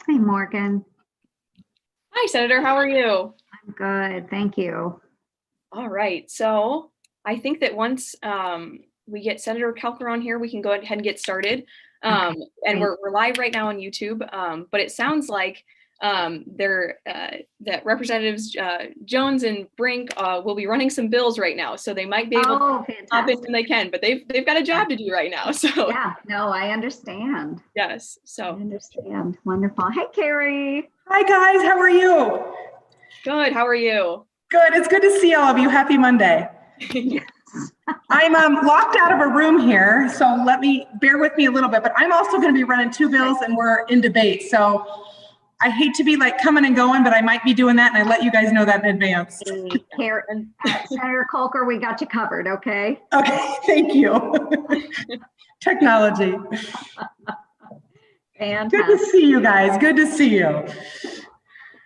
Hey, Morgan. Hi, Senator. How are you? I'm good. Thank you. All right. So I think that once we get Senator Kelker on here, we can go ahead and get started. Okay, Um, and great. we're live right now on YouTube. But it sounds like that Representatives Jones and Brink will be running some bills right now, so they might be able to Oh, hop in fantastic. when they can. But they've got a Yeah, job to do right now. So yeah. No, I understand. yes. I So understand. Wonderful. Hey, Carrie. Hi guys, how are you? good. How are you? Good. It's good to see all of you. Happy Monday. Yes. I'm locked out of a room here, so bear with me a little bit. But I'm also going to be running two bills, and we're in debate. So I hate to be like coming and going, but I might be doing that, and I let you guys know that in advance. Hey, Carrie, And Senator Colker, we got you covered. Okay. Okay, thank you. Technology. Good to Fantastic. see you guys. Good to see you.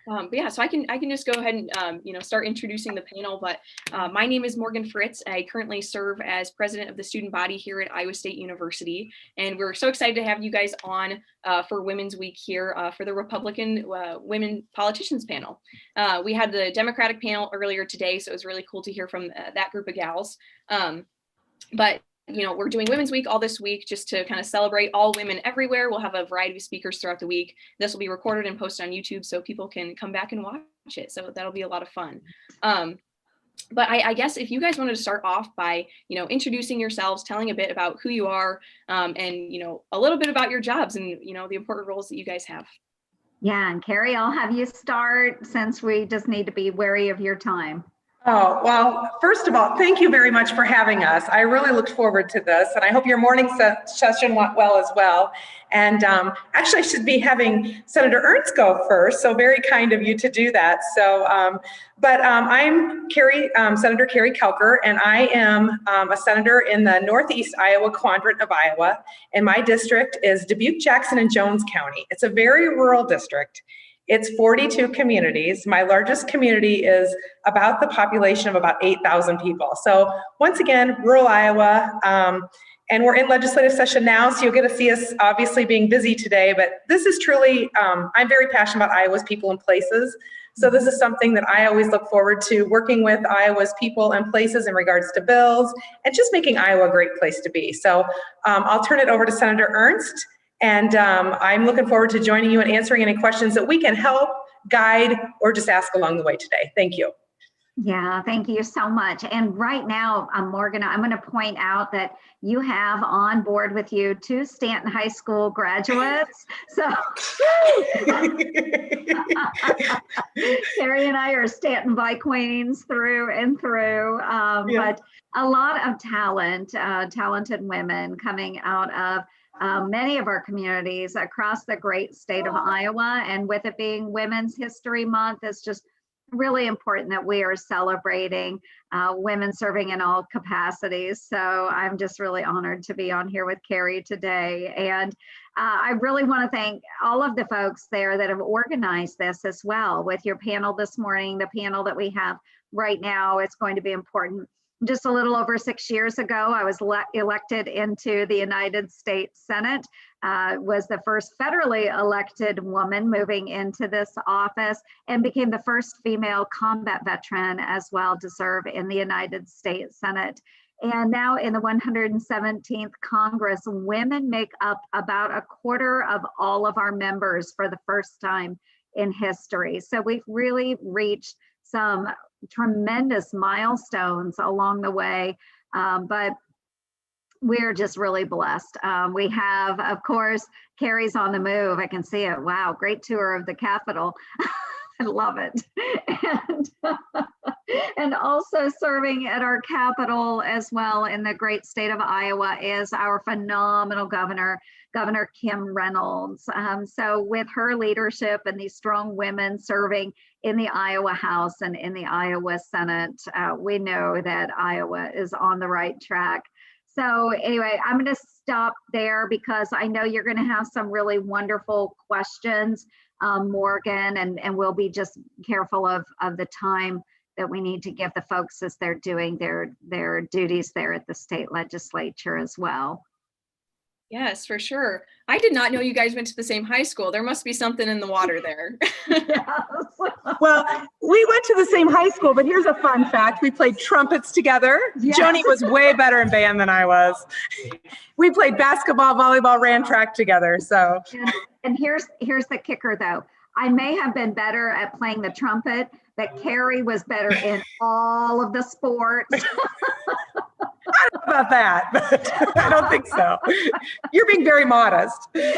but yeah, so I can just go ahead and start introducing the panel. But my name is Morgan Fritz. I currently serve as president of the student body here at Iowa State University, and we're so excited to have you guys on for Women's Week here for the Republican Women Politicians panel. We had the Democratic panel earlier today, so it was really cool to hear from that group of gals. But we're doing Women's Week all this week just to kind of celebrate all women everywhere. We'll have a variety of speakers throughout the week. This will be recorded and posted on YouTube so people can come back and watch it. So that'll be a lot of fun. But I guess if you guys wanted to start off by, introducing yourselves, telling a bit about who you are, and, a little bit about your jobs and, the important roles that you guys have. Yeah, and Carrie, I'll have you start since we just need to be wary of your time. Oh, well, first of all, thank you very much for having us. I really looked forward to this, and I hope your morning session went well as well. And actually, I should be having Senator Ernst go first, so very kind of you to do that. But I'm Senator Carrie Kelker, and I am a senator in the Northeast Iowa quadrant of Iowa, and my district is Dubuque, Jackson, and Jones County. It's a very rural district. It's 42 communities. My largest community is about the population of about 8,000 people. So once again, rural Iowa, and we're in legislative session now, so you'll get to see us obviously being busy today, but this is truly, I'm very passionate about Iowa's people and places. So this is something that I always look forward to, working with Iowa's people and places in regards to bills and just making Iowa a great place to be. So I'll turn it over to Senator Ernst. And I'm looking forward to joining you and answering any questions that we can help, guide, or just ask along the way today. Thank you. Yeah, thank you so much. And right now, Morgan, I'm going to point out that you have on board with you two Stanton High School graduates. So Carrie and I are Stanton bike queens through and through, but a lot of talented women coming out of many of our communities across the great state of Iowa. And with it being Women's History Month, it's just really important that we are celebrating women serving in all capacities. So I'm just really honored to be on here with Carrie today. And I really want to thank all of the folks there that have organized this as well with your panel this morning, the panel that we have right now. It's going to be important. Just a little over 6 years ago, I was elected into the United States Senate, was the first federally elected woman moving into this office, and became the first female combat veteran as well to serve in the United States Senate. And now in the 117th Congress, women make up about a quarter of all of our members for the first time in history. So we've really reached some tremendous milestones along the way, but we're just really blessed. We have, of course, Carrie's on the move. I can see it. Wow, great tour of the Capitol. I love it. And also serving at our Capitol as well in the great state of Iowa is our phenomenal governor, Governor Kim Reynolds. So with her leadership and these strong women serving in the Iowa House and in the Iowa Senate, we know that Iowa is on the right track. So anyway, I'm going to stop there because I know you're going to have some really wonderful questions, Morgan, and we'll be just careful of the time that we need to give the folks as they're doing their duties there at the state legislature as well. Yes, for sure. I did not know you guys went to the same high school. There must be something in the water there. Well, we went to the same high school, but here's a fun fact. We played trumpets together. Yes. Joni was way better in band than I was. We played basketball, volleyball, ran track together. So, and here's the kicker though. I may have been better at playing the trumpet, but Carrie was better in all of the sports. I don't know about that, but I don't think so. You're being very modest. But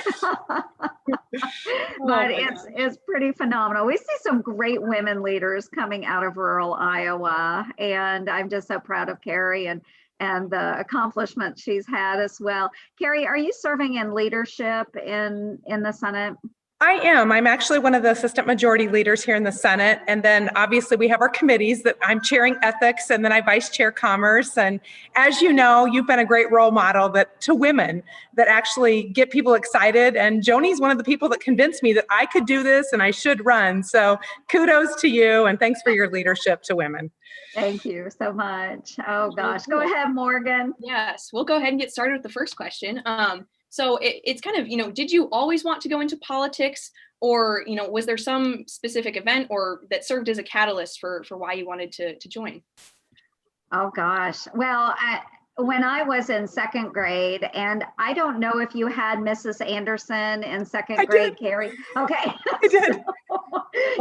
it's pretty phenomenal. We see some great women leaders coming out of rural Iowa, and I'm just so proud of Carrie and the accomplishments she's had as well. Carrie, are you serving in leadership in the Senate? I am. I'm actually one of the assistant majority leaders here in the Senate. And then obviously we have our committees that I'm chairing ethics, and then I vice chair commerce. And as you know, you've been a great role model to women that actually get people excited. And Joni's one of the people that convinced me that I could do this and I should run. So kudos to you, and thanks for your leadership to women. Thank you so much. Oh gosh, go ahead, Morgan. Yes, we'll go ahead and get started with the first question. So it's kind of, did you always want to go into politics, or, was there some specific event or that served as a catalyst for why you wanted to join? Oh gosh. Well, when I was in second grade, and I don't know if you had Mrs. Anderson in second grade, Carrie. Okay. I did.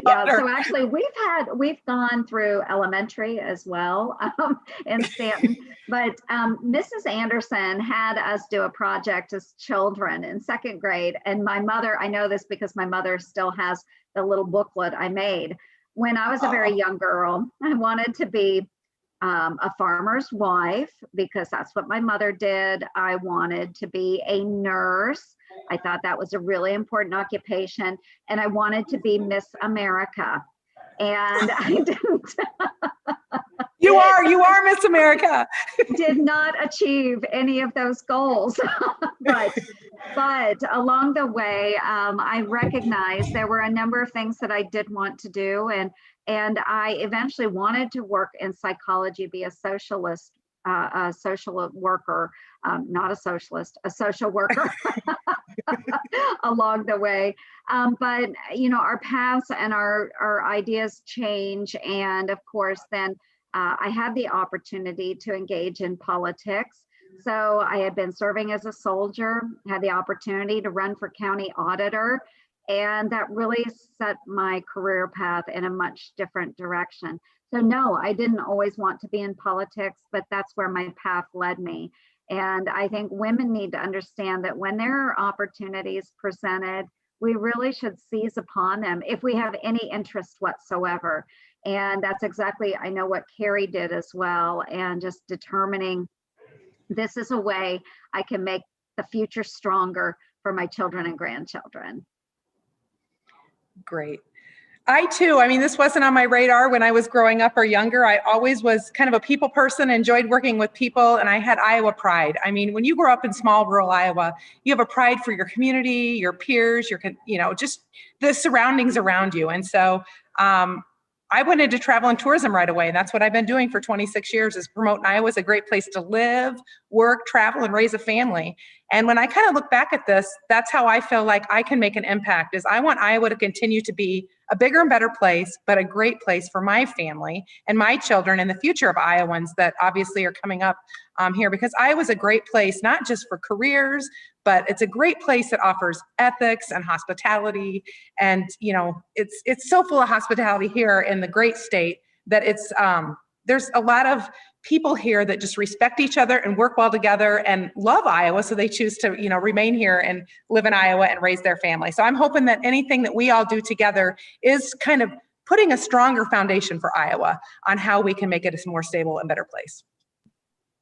Yeah. So actually, we've gone through elementary as well in Stanton, but Mrs. Anderson had us do a project as children in second grade, and my mother, I know this because my mother still has the little booklet I made. When I was a very young girl, I wanted to be a farmer's wife because that's what my mother did. I wanted to be a nurse. I thought that was a really important occupation, and I wanted to be Miss America. And I didn't. You are Miss America. Did not achieve any of those goals, but along the way, I recognized there were a number of things that I did want to do, and I eventually wanted to work in psychology, be a socialist, a social worker, not a socialist, a social worker along the way. But our paths and our ideas change, and of course, then I had the opportunity to engage in politics. So I had been serving as a soldier, had the opportunity to run for county auditor, and that really set my career path in a much different direction. So no, I didn't always want to be in politics, but that's where my path led me. And I think women need to understand that when there are opportunities presented, we really should seize upon them if we have any interest whatsoever. And that's exactly, I know what Carrie did as well, and just determining this is a way I can make the future stronger for my children and grandchildren. Great. I too, this wasn't on my radar when I was growing up or younger. I always was kind of a people person, enjoyed working with people, and I had Iowa pride. When you grow up in small rural Iowa, you have a pride for your community, your peers, just the surroundings around you. And so I went into travel and tourism right away, and that's what I've been doing for 26 years, is promoting Iowa as a great place to live, work, travel, and raise a family. And when I kind of look back at this, that's how I feel like I can make an impact, is I want Iowa to continue to be a bigger and better place, but a great place for my family and my children and the future of Iowans that obviously are coming up here, because Iowa's a great place, not just for careers, but it's a great place that offers ethics and hospitality. And, it's so full of hospitality here in the great state that it's, there's a lot of people here that just respect each other and work well together and love Iowa. So they choose to, remain here and live in Iowa and raise their family. So I'm hoping that anything that we all do together is kind of putting a stronger foundation for Iowa on how we can make it a more stable and better place.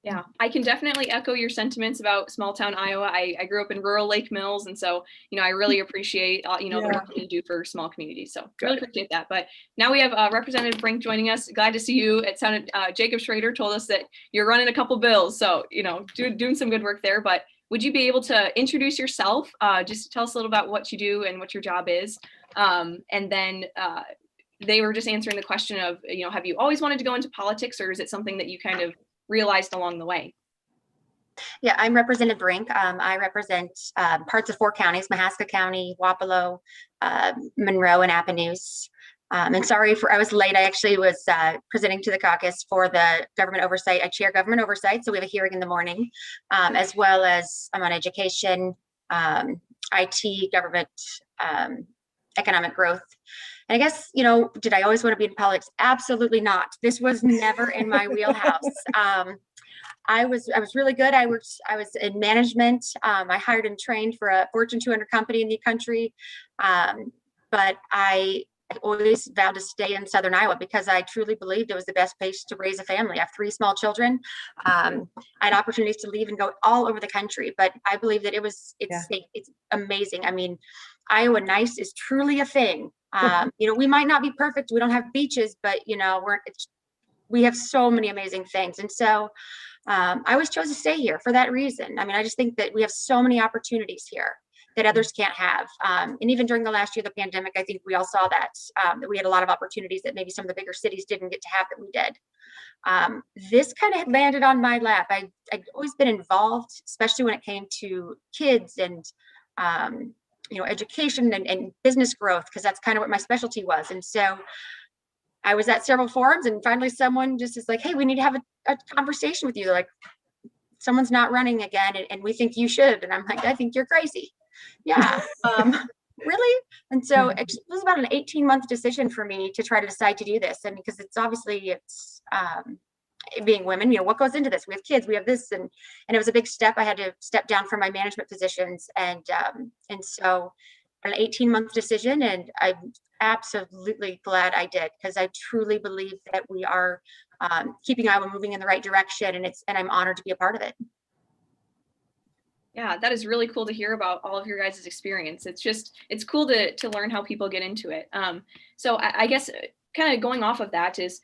Yeah, I can definitely echo your sentiments about small town Iowa. I grew up in rural Lake Mills, and so I really appreciate the work that you do for small communities. So really appreciate that. But now we have Representative Frank joining us. Glad to see you. It sounded Jacob Schrader told us that you're running a couple bills, so doing some good work there. But would you be able to introduce yourself? Just tell us a little about what you do and what your job is, and then. They were just answering the question of, have you always wanted to go into politics, or is it something that you kind of realized along the way? Yeah, I'm Representative Brink. I represent parts of 4 counties: Mahaska County, Wapello, Monroe, and Appanoose. And sorry for I was late. I actually was presenting to the caucus for the government oversight. I chair government oversight, so we have a hearing in the morning, as well as I'm on education, IT, government, economic growth. And I guess, did I always want to be in politics? Absolutely not. This was never in my wheelhouse. I was really good. I was in management. I hired and trained for a Fortune 200 company in the country. But I always vowed to stay in Southern Iowa because I truly believed it was the best place to raise a family. I have 3 small children. I had opportunities to leave and go all over the country, but I believe that it's amazing. I mean, Iowa nice is truly a thing. We might not be perfect. We don't have beaches, but we have so many amazing things. And so I always chose to stay here for that reason. I mean, I just think that we have so many opportunities here that others can't have. And even during the last year of the pandemic, I think we all saw that we had a lot of opportunities that maybe some of the bigger cities didn't get to have that we did. This kind of landed on my lap. I'd always been involved, especially when it came to kids and education and business growth, because that's kind of what my specialty was. And so I was at several forums, and finally someone just is like, hey, we need to have a conversation with you. They're like, someone's not running again, and we think you should. And I'm like, I think you're crazy. Yeah. Really? And so it was about an 18-month decision for me to try to decide to do this. And because it's being women, what goes into this? We have kids, we have this, and it was a big step. I had to step down from my management positions. And so an 18-month decision, and I'm absolutely glad I did, because I truly believe that we are keeping Iowa moving in the right direction, and I'm honored to be a part of it. Yeah, that is really cool to hear about all of your guys' experience. It's cool to learn how people get into it. So I guess kind of going off of that is,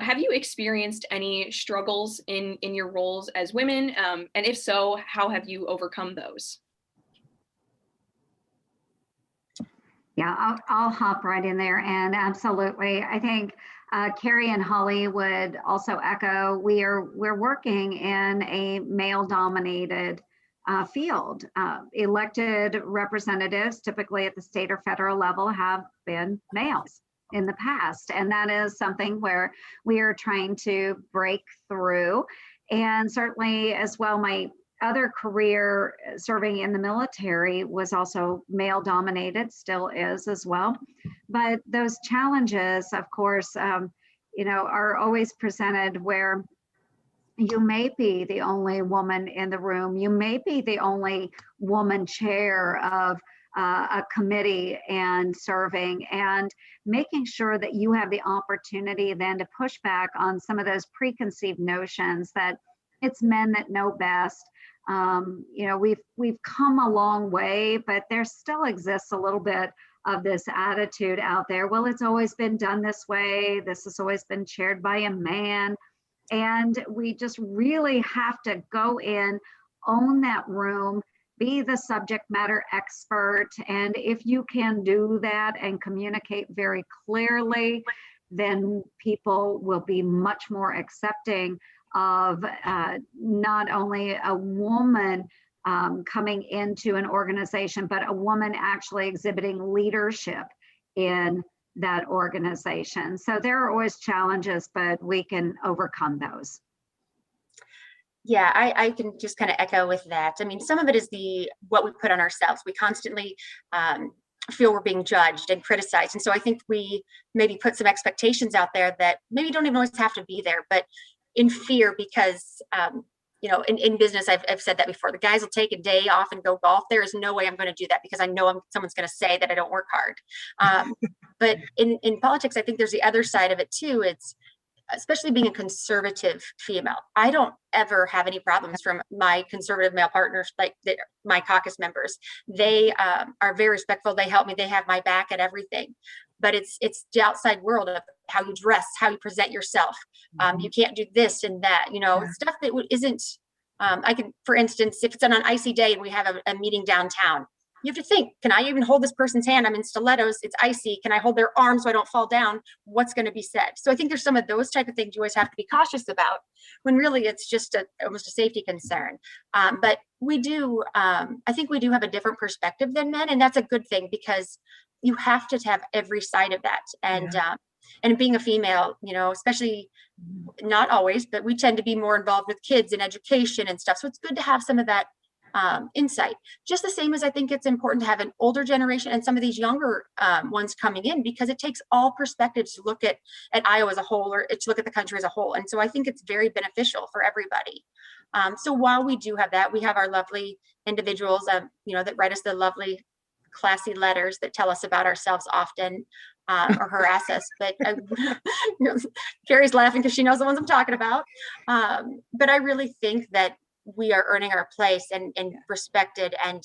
have you experienced any struggles in your roles as women? And if so, how have you overcome those? Yeah, I'll hop right in there. And absolutely, I think Carrie and Holly would also echo, we're working in a male-dominated field. Elected representatives, typically at the state or federal level, have been males in the past. And that is something where we are trying to break through. And certainly as well, my other career serving in the military was also male dominated, still is as well. But those challenges, of course, are always presented where you may be the only woman in the room. You may be the only woman chair of a committee and serving, and making sure that you have the opportunity then to push back on some of those preconceived notions that it's men that know best. We've come a long way, but there still exists a little bit of this attitude out there. Well, it's always been done this way. This has always been chaired by a man. And we just really have to go in, own that room, be the subject matter expert. And if you can do that and communicate very clearly, then people will be much more accepting of not only a woman coming into an organization, but a woman actually exhibiting leadership in that organization. So there are always challenges, but we can overcome those. Yeah, I can just kind of echo with that. I mean, some of it is what we put on ourselves. We constantly feel we're being judged and criticized. And so I think we maybe put some expectations out there that maybe don't even always have to be there, but in fear, because in business, I've said that before. The guys will take a day off and go golf. There is no way I'm going to do that, because I know someone's going to say that I don't work hard. But in politics, I think there's the other side of it too. It's especially being a conservative female. I don't ever have any problems from my conservative male partners, like my caucus members. They are very respectful. They help me. They have my back at everything. But it's the outside world of how you dress, how you present yourself. You can't do this and that, stuff that isn't, for instance, if it's on an icy day and we have a meeting downtown, you have to think, can I even hold this person's hand? I'm in stilettos, it's icy. Can I hold their arm so I don't fall down? What's going to be said? So I think there's some of those type of things you always have to be cautious about, when really it's just almost a safety concern. But we do, I think we do have a different perspective than men, and that's a good thing, because you have to have every side of that. And being a female, you know, especially, not always, but we tend to be more involved with kids and education and stuff. So it's good to have some of that insight. Just the same as I think it's important to have an older generation and some of these younger ones coming in, because it takes all perspectives to look at Iowa as a whole, or to look at the country as a whole. And so I think it's very beneficial for everybody. So while we do have that, we have our lovely individuals, you know, that write us the lovely, classy letters that tell us about ourselves often. Or harass us, but you know, Carrie's laughing because she knows the ones I'm talking about. But I really think that we are earning our place and respected. And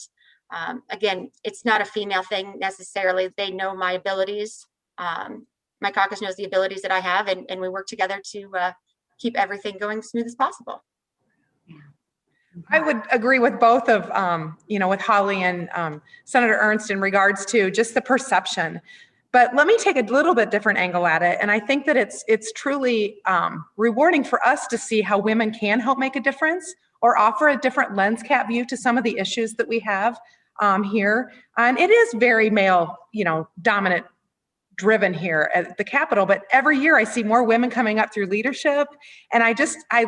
again, it's not a female thing necessarily. They know my abilities. My caucus knows the abilities that I have, and we work together to keep everything going smooth as possible. I would agree with both of, you know, with Holly and Senator Ernst in regards to just the perception. But let me take a little bit different angle at it. And I think that it's truly rewarding for us to see how women can help make a difference, or offer a different lens cap view to some of the issues that we have here. And it is very male, you know, dominant driven here at the Capitol, but every year I see more women coming up through leadership, and I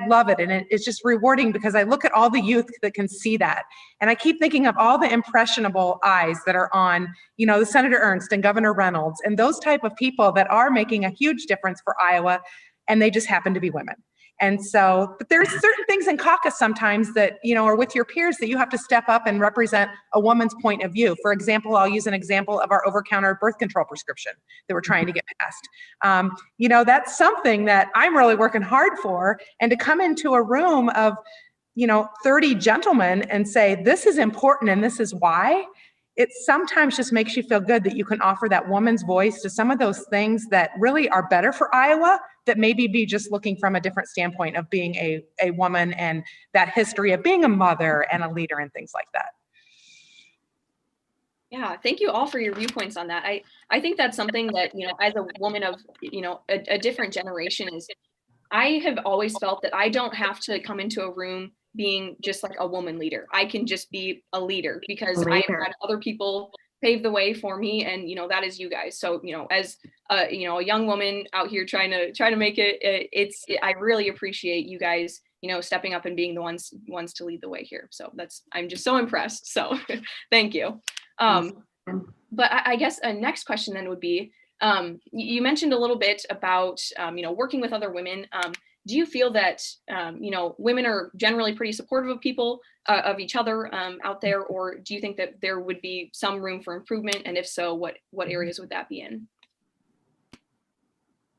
love it. And it's just rewarding, because I look at all the youth that can see that. And I keep thinking of all the impressionable eyes that are on, you know, the Senator Ernst and Governor Reynolds and those type of people that are making a huge difference for Iowa, and they just happen to be women. And so, but there's certain things in caucus sometimes that, you know, or with your peers, that you have to step up and represent a woman's point of view. For example, I'll use an example of our over-counter birth control prescription that we're trying to get passed. You know, that's something that I'm really working hard for. And to come into a room of, you know, 30 gentlemen and say, this is important and this is why, it sometimes just makes you feel good that you can offer that woman's voice to some of those things that really are better for Iowa, that maybe be just looking from a different standpoint of being a woman, and that history of being a mother and a leader and things like that. Yeah, thank you all for your viewpoints on that. I think that's something that, you know, as a woman of, you know, a different generation, is I have always felt that I don't have to come into a room being just like a woman leader. I can just be a leader, because I have had other people pave the way for me, and you know, that is you guys. So, you know, as you know, a young woman out here trying to make it, I really appreciate you guys, you know, stepping up and being the ones to lead the way here. So I'm just so impressed. So thank you. But I guess a next question then would be, you mentioned a little bit about, you know, working with other women. Do you feel that, you know, women are generally pretty supportive of people, of each other out there, or do you think that there would be some room for improvement? And if so, what areas would that be in?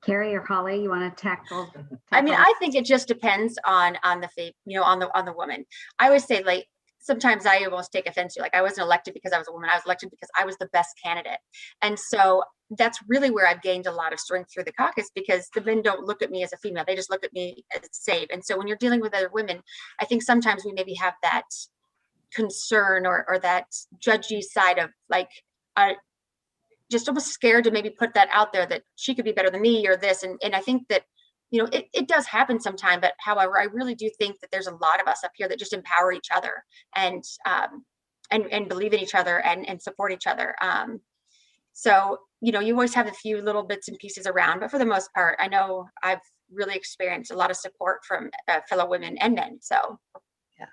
Carrie or Holly, you want to tackle? I mean, I think it just depends on the, you know, on the woman. I would say, like, sometimes I almost take offense to, like, I wasn't elected because I was a woman. I was elected because I was the best candidate. And so that's really where I've gained a lot of strength through the caucus, because the men don't look at me as a female. They just look at me as safe. And so when you're dealing with other women, I think sometimes we maybe have that concern or that judgy side of, like, just almost scared to maybe put that out there, that she could be better than me or this. And I think that, you know, it does happen sometime, but however, I really do think that there's a lot of us up here that just empower each other and believe in each other and support each other. So, you know, you always have a few little bits and pieces around, but for the most part, I know I've really experienced a lot of support from fellow women and men. So, yeah.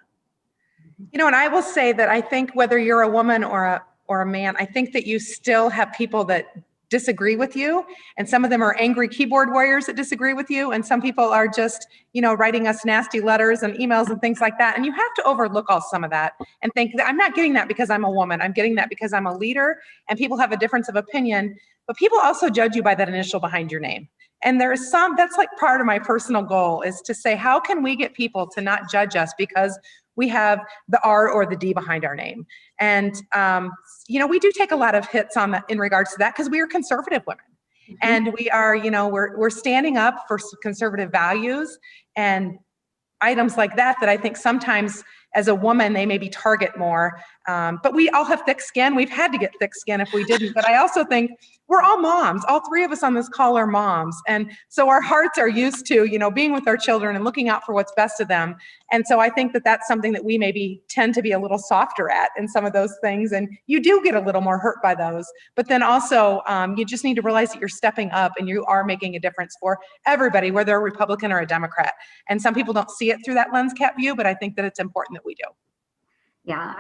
You know, and I will say that I think whether you're a woman or a man, I think that you still have people that disagree with you, and some of them are angry keyboard warriors that disagree with you, and some people are just, you know, writing us nasty letters and emails and things like that. And you have to overlook some of that and think that I'm not getting that because I'm a woman. I'm getting that because I'm a leader, and people have a difference of opinion, but people also judge you by that initial behind your name. And there is that's like part of my personal goal, is to say, how can we get people to not judge us because we have the R or the D behind our name? And, you know, we do take a lot of hits on that in regards to that, because we are conservative women. Mm-hmm. And we are, you know, we're standing up for conservative values and items like that I think sometimes as a woman, they maybe target more. But we all have thick skin. We've had to get thick skin if we didn't. But I also think we're all moms. All three of us on this call are moms. And so our hearts are used to, being with our children and looking out for what's best of them. And so I think that that's something that we maybe tend to be a little softer at in some of those things. And you do get a little more hurt by those. But then also, you just need to realize that you're stepping up and you are making a difference for everybody, whether they're a Republican or a Democrat. And some people don't see it through that lens cap view, but I think that it's important that we do. Yeah,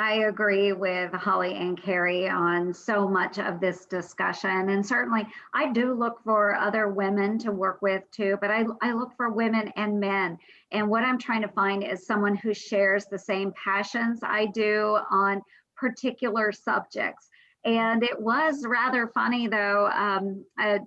I agree with Holly and Carrie on so much of this discussion. And certainly I do look for other women to work with too, but I look for women and men. And what I'm trying to find is someone who shares the same passions I do on particular subjects. And it was rather funny though,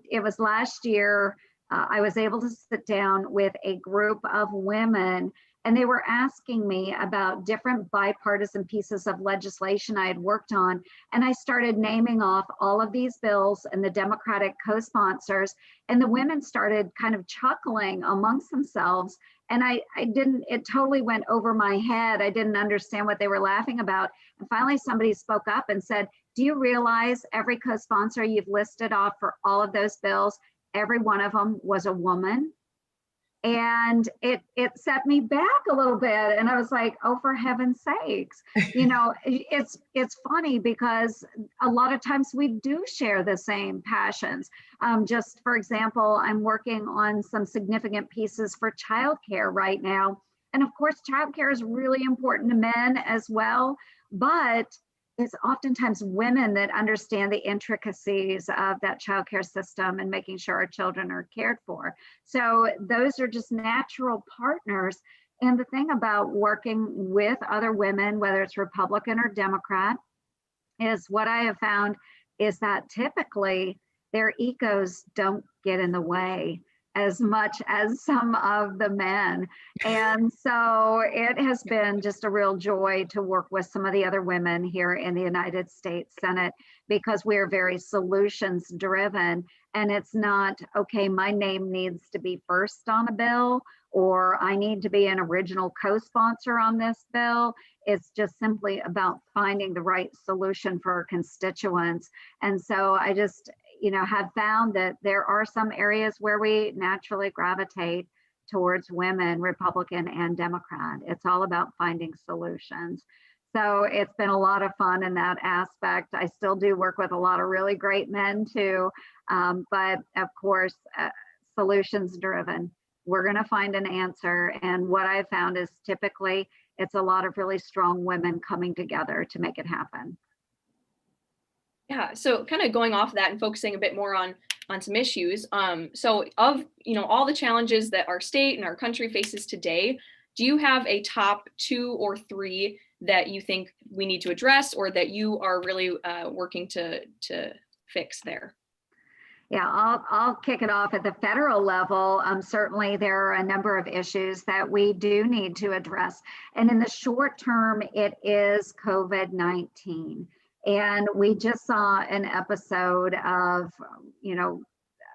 it was last year, I was able to sit down with a group of women, and they were asking me about different bipartisan pieces of legislation I had worked on. And I started naming off all of these bills and the Democratic co-sponsors, and the women started kind of chuckling amongst themselves. And it totally went over my head. I didn't understand what they were laughing about. And finally, somebody spoke up and said, do you realize every co-sponsor you've listed off for all of those bills, every one of them was a woman? And it set me back a little bit. And I was like, oh, for heaven's sakes, it's funny because a lot of times we do share the same passions. Just for example, I'm working on some significant pieces for childcare right now. And of course, childcare is really important to men as well, but it's oftentimes women that understand the intricacies of that childcare system and making sure our children are cared for. So those are just natural partners. And the thing about working with other women, whether it's Republican or Democrat, is what I have found is that typically their egos don't get in the way as much as some of the men. And so it has been just a real joy to work with some of the other women here in the United States Senate, because we're very solutions driven. And it's not, okay, my name needs to be first on a bill, or I need to be an original co-sponsor on this bill. It's just simply about finding the right solution for our constituents. And so I just, have found that there are some areas where we naturally gravitate towards women, Republican and Democrat. It's all about finding solutions. So it's been a lot of fun in that aspect. I still do work with a lot of really great men too, but of course, solutions driven. We're going to find an answer. And what I've found is typically it's a lot of really strong women coming together to make it happen. Yeah, so kind of going off of that and focusing a bit more on some issues. So of all the challenges that our state and our country faces today, do you have a top 2 or 3 that you think we need to address, or that you are really working to fix there? Yeah, I'll kick it off at the federal level. Certainly, there are a number of issues that we do need to address. And in the short term, it is COVID-19. And we just saw an episode of,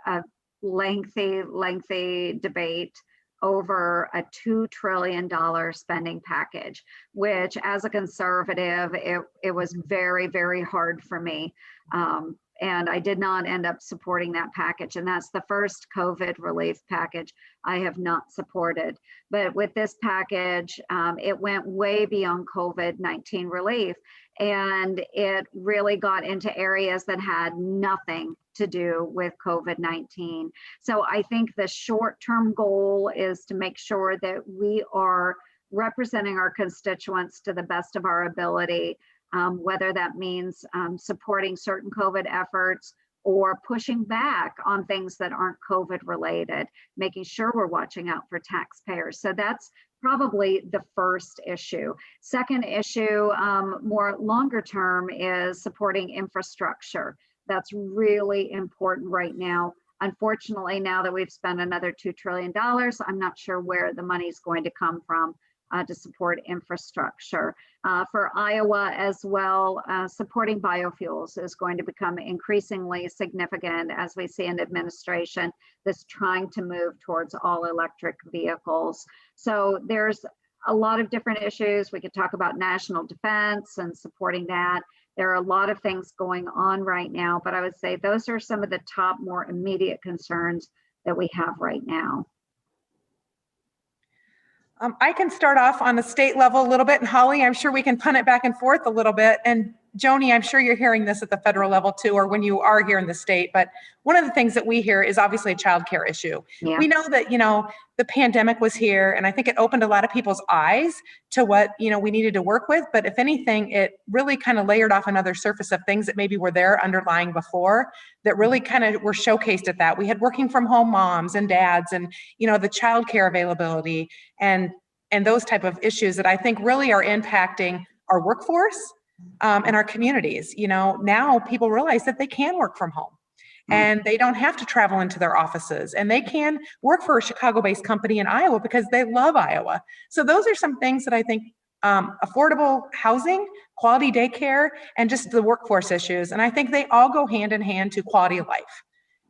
a lengthy debate over a $2 trillion spending package, which as a conservative, it was very, very hard for me. And I did not end up supporting that package. And that's the first COVID relief package I have not supported. But with this package, it went way beyond COVID-19 relief. And it really got into areas that had nothing to do with COVID-19. So I think the short-term goal is to make sure that we are representing our constituents to the best of our ability, whether that means supporting certain COVID efforts or pushing back on things that aren't COVID related, making sure we're watching out for taxpayers. So that's probably the first issue. Second issue, more longer term, is supporting infrastructure. That's really important right now. Unfortunately, now that we've spent another $2 trillion, I'm not sure where the money is going to come from to support infrastructure. For Iowa as well, supporting biofuels is going to become increasingly significant as we see an administration that's trying to move towards all electric vehicles. So there's a lot of different issues. We could talk about national defense and supporting that. There are a lot of things going on right now, but I would say those are some of the top more immediate concerns that we have right now. I can start off on the state level a little bit, and Holly, I'm sure we can punt it back and forth a little bit. And Joni, I'm sure you're hearing this at the federal level too, or when you are here in the state. But one of the things that we hear is obviously a childcare issue. Yeah. We know that, the pandemic was here, and I think it opened a lot of people's eyes to what, we needed to work with. But if anything, it really kind of layered off another surface of things that maybe were there underlying before that really kind of were showcased at that. We had working from home moms and dads and, the childcare availability and those type of issues that I think really are impacting our workforce and our communities. Now people realize that they can work from home and they don't have to travel into their offices, and they can work for a Chicago-based company in Iowa because they love Iowa. So those are some things that I think affordable housing, quality daycare, and just the workforce issues. And I think they all go hand in hand to quality of life.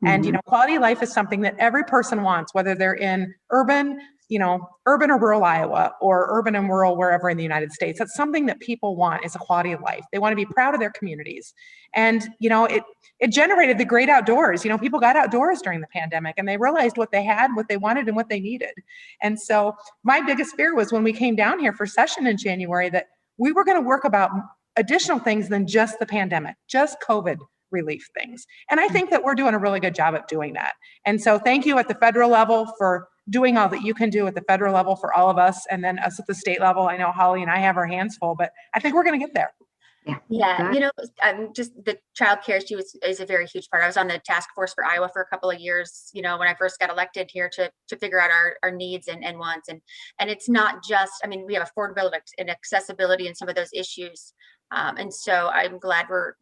And, quality of life is something that every person wants, whether they're in urban or rural Iowa or urban and rural wherever in the United States. That's something that people want, is a quality of life. They want to be proud of their communities. And, it generated the great outdoors. People got outdoors during the pandemic and they realized what they had, what they wanted, and what they needed. And so my biggest fear was when we came down here for session in January that we were going to work about additional things than just the pandemic, just COVID relief things. And I think that we're doing a really good job of doing that. And so thank you at the federal level for doing all that you can do at the federal level for all of us. And then us at the state level. I know Holly and I have our hands full, but I think we're going to get there. Yeah. Just the child care issue is a very huge part. I was on the task force for Iowa for a couple of years, when I first got elected here to figure out our needs and wants. And it's not just, we have affordability and accessibility and some of those issues. And so I'm glad we're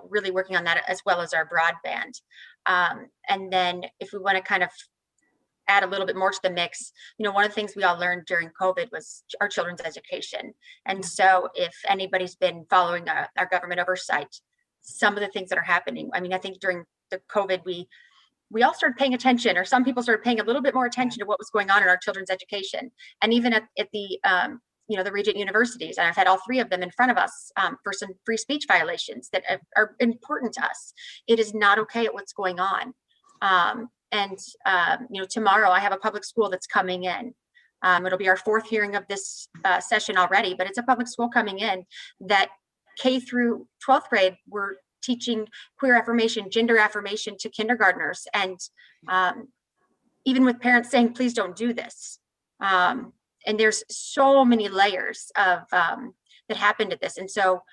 really working on that, as well as our broadband. And then if we want to kind of add a little bit more to the mix, one of the things we all learned during COVID was our children's education. And so if anybody's been following our government oversight, some of the things that are happening, I think during the COVID, we all started paying attention, or some people started paying a little bit more attention to what was going on in our children's education. And even at the the Regent universities, and I've had all three of them in front of us for some free speech violations that are important to us. It is not okay at what's going on. Tomorrow I have a public school that's coming in. It'll be our fourth hearing of this session already, but it's a public school coming in that K through 12th grade, we're teaching queer affirmation, gender affirmation to kindergartners. And even with parents saying, please don't do this. And there's so many layers of that happened at this. And so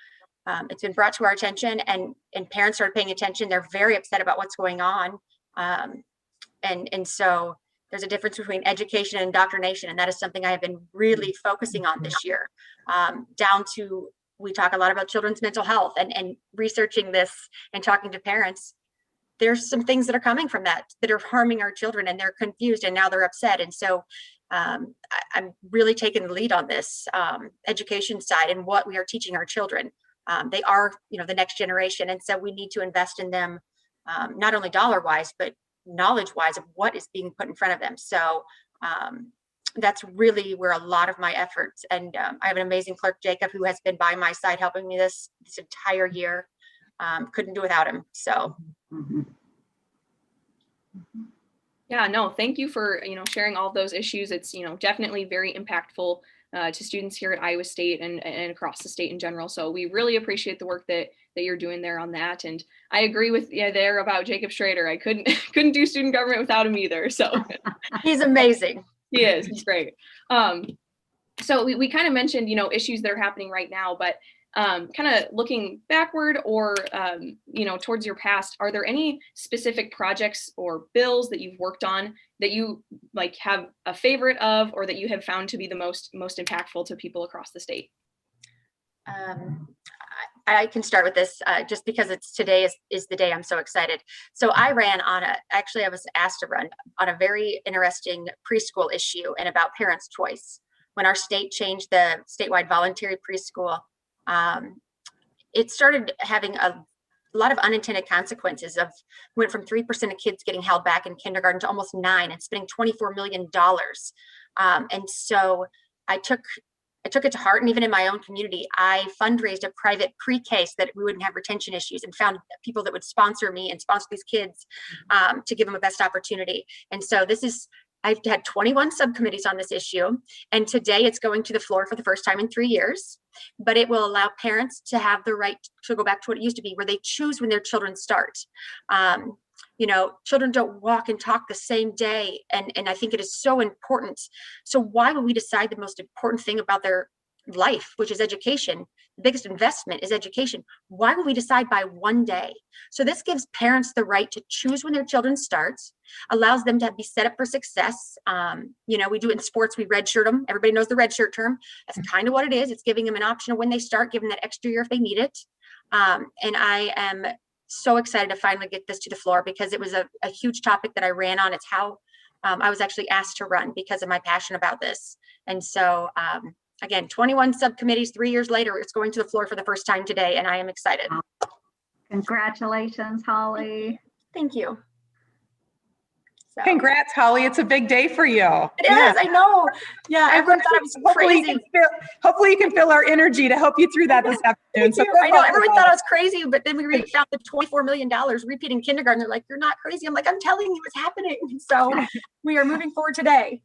it's been brought to our attention, and parents started paying attention. They're very upset about what's going on. And so there's a difference between education and indoctrination. And that is something I have been really focusing on this year, down to, we talk a lot about children's mental health and researching this and talking to parents. There's some things that are coming from that are harming our children, and they're confused and now they're upset. And so I'm really taking the lead on this education side and what we are teaching our children. They are, the next generation. And so we need to invest in them, not only dollar wise, but knowledge wise of what is being put in front of them. So that's really where a lot of my efforts, and I have an amazing clerk, Jacob, who has been by my side helping me this entire year. Couldn't do without him. So. Yeah, no, thank you for, sharing all of those issues. It's, definitely very impactful to students here at Iowa State and across the state in general. So we really appreciate the work that you're doing there on that. And I agree with you there about Jacob Schrader. I couldn't do student government without him either. So he's amazing. He is. He's great. So we kind of mentioned, issues that are happening right now, but kind of looking backward or, towards your past, are there any specific projects or bills that you've worked on that you have a favorite of, or that you have found to be the most impactful to people across the state? I can start with this just because today is the day I'm so excited. So I ran I was asked to run on a very interesting preschool issue and about parents' choice. When our state changed the statewide voluntary preschool, it started having a lot of unintended consequences. Went from 3% of kids getting held back in kindergarten to almost 9% and spending $24 million. And so I took it to heart. And even in my own community, I fundraised a private pre-K so that we wouldn't have retention issues, and found people that would sponsor me and sponsor these kids to give them a best opportunity. And so I've had 21 subcommittees on this issue, and today it's going to the floor for the first time in 3 years. But it will allow parents to have the right to go back to what it used to be, where they choose when their children start. Children don't walk and talk the same day, and I think it is so important. So why would we decide the most important thing about their life, which is education? The biggest investment is education. Why would we decide by one day? So this gives parents the right to choose when their children start, allows them to be set up for success. We do it in sports, we redshirt them. Everybody knows the redshirt term. That's kind of what it is. It's giving them an option of when they start, giving that extra year if they need it. And I am so excited to finally get this to the floor, because it was a huge topic that I ran on. It's how I was actually asked to run because of my passion about this. And so, again, 21 subcommittees, 3 years later, it's going to the floor for the first time today, and I am excited. Congratulations, Holly. Thank you. So. Congrats, Holly. It's a big day for you. It is, I know. Yeah, everyone thought I was crazy. Hopefully you can feel our energy to help you through that this afternoon. So I know, everyone thought I was crazy, but then we found the $24 million repeating kindergarten. They're like, you're not crazy. I'm like, I'm telling you it's happening. So we are moving forward today.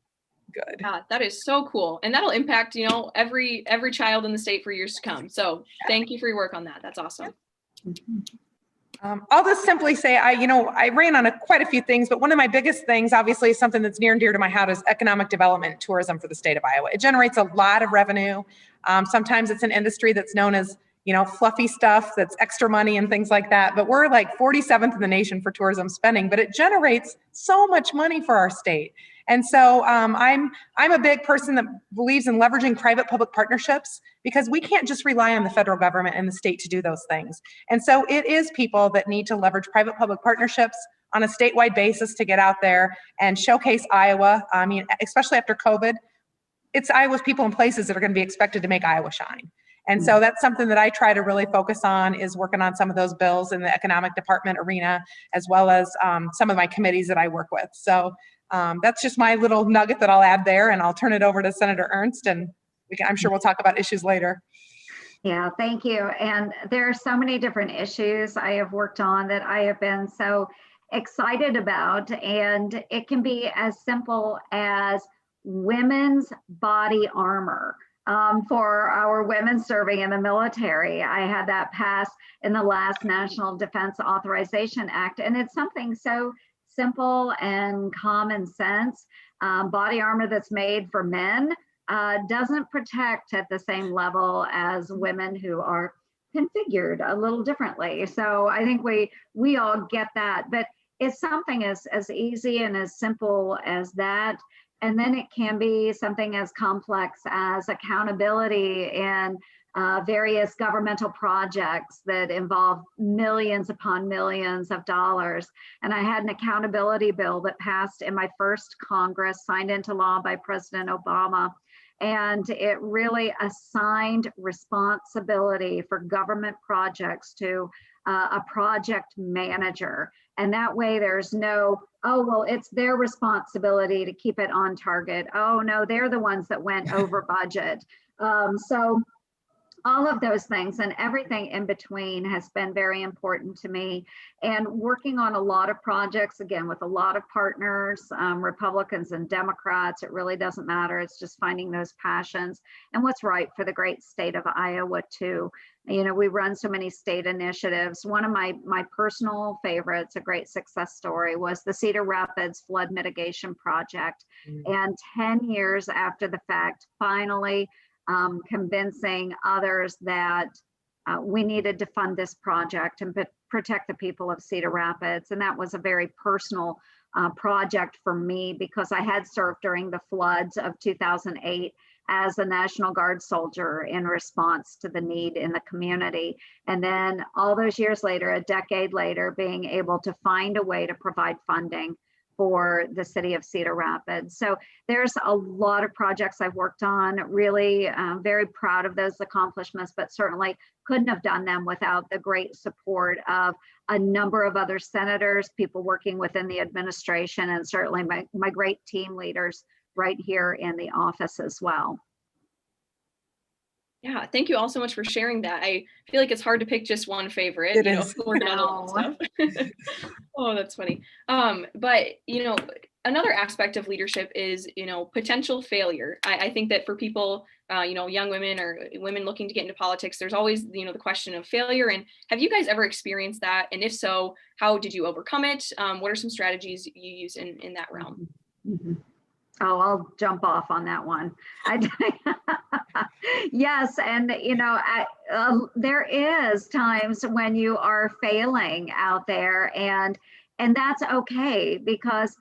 Good. That is so cool. And that'll impact, every child in the state for years to come. So thank you for your work on that. That's awesome. I'll just simply say, I ran on quite a few things, but one of my biggest things, obviously, is something that's near and dear to my heart, is economic development and tourism for the state of Iowa. It generates a lot of revenue. Sometimes it's an industry that's known as, fluffy stuff that's extra money and things like that. But we're like 47th in the nation for tourism spending, but it generates so much money for our state. And so I'm a big person that believes in leveraging private-public partnerships, because we can't just rely on the federal government and the state to do those things. And so it is people that need to leverage private-public partnerships on a statewide basis to get out there and showcase Iowa. I mean, especially after COVID, it's Iowa's people and places that are going to be expected to make Iowa shine. And so that's something that I try to really focus on, is working on some of those bills in the economic department arena, as well as some of my committees that I work with. So that's just my little nugget that I'll add there, and I'll turn it over to Senator Ernst, and I'm sure we'll talk about issues later. Yeah, thank you. And there are so many different issues I have worked on that I have been so excited about, and it can be as simple as women's body armor. For our women serving in the military. I had that passed in the last National Defense Authorization Act, and it's something so simple and common sense. Body armor that's made for men doesn't protect at the same level as women who are configured a little differently. So I think we all get that, but it's something as easy and as simple as that. And then it can be something as complex as accountability in various governmental projects that involve millions upon millions of dollars. And I had an accountability bill that passed in my first Congress, signed into law by President Obama. And it really assigned responsibility for government projects to a project manager. And that way there's no, oh, well, it's their responsibility to keep it on target. Oh, no, they're the ones that went over budget. So all of those things and everything in between has been very important to me. And working on a lot of projects, again, with a lot of partners, Republicans and Democrats, it really doesn't matter. It's just finding those passions and what's right for the great state of Iowa too. We run so many state initiatives. One of my personal favorites, a great success story, was the Cedar Rapids Flood Mitigation Project. And 10 years after the fact, finally convincing others that we needed to fund this project and protect the people of Cedar Rapids. And that was a very personal project for me, because I had served during the floods of 2008 as a National Guard soldier in response to the need in the community. And then all those years later, a decade later, being able to find a way to provide funding for the city of Cedar Rapids. So there's a lot of projects I've worked on, really very proud of those accomplishments, but certainly couldn't have done them without the great support of a number of other senators, people working within the administration, and certainly my great team leaders right here in the office as well. Yeah, thank you all so much for sharing that. I feel like it's hard to pick just one favorite, It you know, is. working on all that stuff. Oh, that's funny. But you know, another aspect of leadership is, you know, potential failure. I think that for people, you know, young women or women looking to get into politics, there's always, you know, the question of failure. And have you guys ever experienced that? And if so, how did you overcome it? What are some strategies you use in that realm? Mm-hmm. Oh, I'll jump off on that one. Yes, and you know, there is times when you are failing out there, and that's okay, because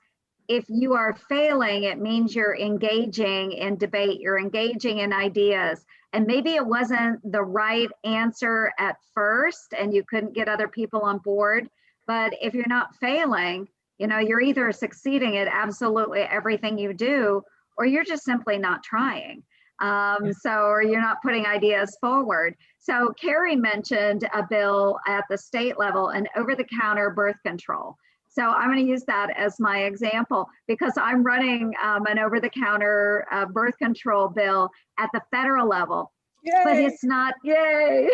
if you are failing, it means you're engaging in debate, you're engaging in ideas, and maybe it wasn't the right answer at first, and you couldn't get other people on board. But if you're not failing, you know, you're either succeeding at absolutely everything you do, or you're just simply not trying. Or you're not putting ideas forward. So Carrie mentioned a bill at the state level, an over-the-counter birth control. So I'm going to use that as my example, because I'm running an over-the-counter birth control bill at the federal level. Yay. But it's not, yay,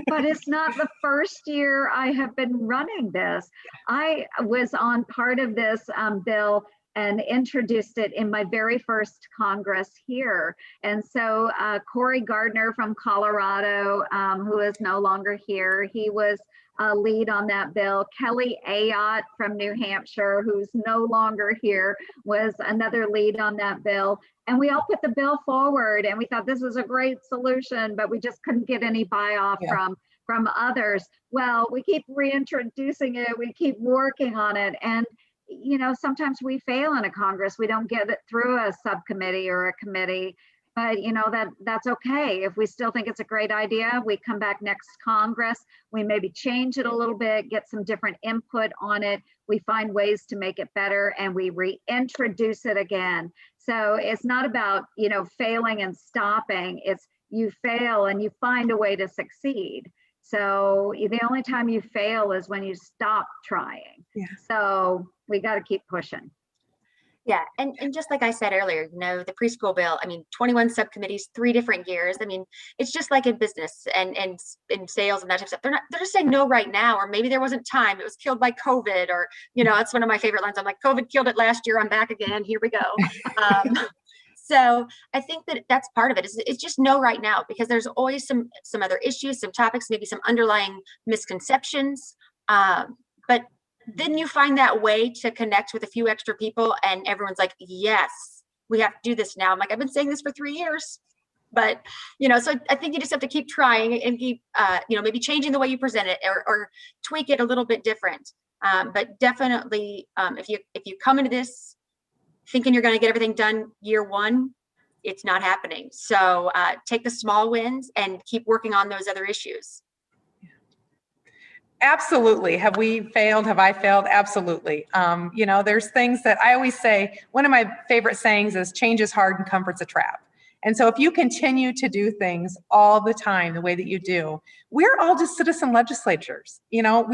but it's not the first year I have been running this. I was on part of this bill and introduced it in my very first Congress here. And so Cory Gardner from Colorado, who is no longer here, he was a lead on that bill. Kelly Ayotte from New Hampshire, who's no longer here, was another lead on that bill. And we all put the bill forward, and we thought this was a great solution, but we just couldn't get any buy-off from others. Well, we keep reintroducing it, we keep working on it, and you know, sometimes we fail in a Congress. We don't get it through a subcommittee or a committee, but you know, that's okay. If we still think it's a great idea, we come back next Congress, we maybe change it a little bit, get some different input on it. We find ways to make it better, and we reintroduce it again. So it's not about, you know, failing and stopping. It's you fail and you find a way to succeed. So the only time you fail is when you stop trying. Yeah. So we got to keep pushing. Yeah, and just like I said earlier, you know, the preschool bill, I mean, 21 subcommittees, 3 different years. I mean, it's just like in business and in sales and that type of stuff. They're just saying no right now, or maybe there wasn't time. It was killed by COVID, or, you know, that's one of my favorite lines. I'm like, COVID killed it last year. I'm back again. Here we go. So I think that that's part of it. It's just no right now, because there's always some other issues, some topics, maybe some underlying misconceptions. But then you find that way to connect with a few extra people, and everyone's like, yes, we have to do this now. I'm like, I've been saying this for 3 years, but you know, so I think you just have to keep trying and keep, you know, maybe changing the way you present it, or tweak it a little bit different. But definitely, if you come into this thinking you're going to get everything done year one, it's not happening. So take the small wins and keep working on those other issues. Absolutely. Have we failed? Have I failed? Absolutely. You know, there's things that I always say, one of my favorite sayings is change is hard and comfort's a trap. And so if you continue to do things all the time the way that you do, we're all just citizen legislators. You know,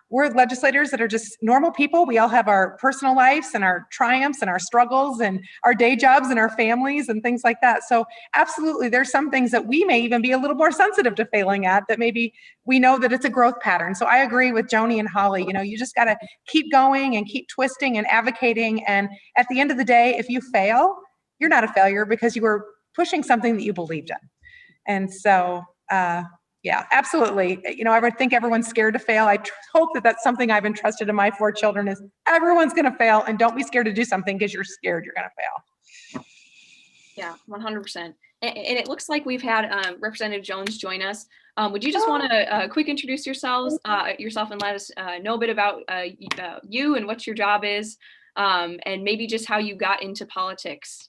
we're legislators that are just normal people. We all have our personal lives and our triumphs and our struggles and our day jobs and our families and things like that. So absolutely, there's some things that we may even be a little more sensitive to failing at, that maybe we know that it's a growth pattern. So I agree with Joni and Holly. You know, you just got to keep going and keep twisting and advocating. And at the end of the day, if you fail, you're not a failure, because you were pushing something that you believed in. And so, yeah, absolutely. You know, I would think everyone's scared to fail. I hope that that's something I've entrusted to my 4 children, is everyone's going to fail, and don't be scared to do something because you're scared you're going to fail. Yeah, 100%. And it looks like we've had Representative Jones join us. Would you just want to quick introduce yourself and let us know a bit about you and what your job is, and maybe just how you got into politics?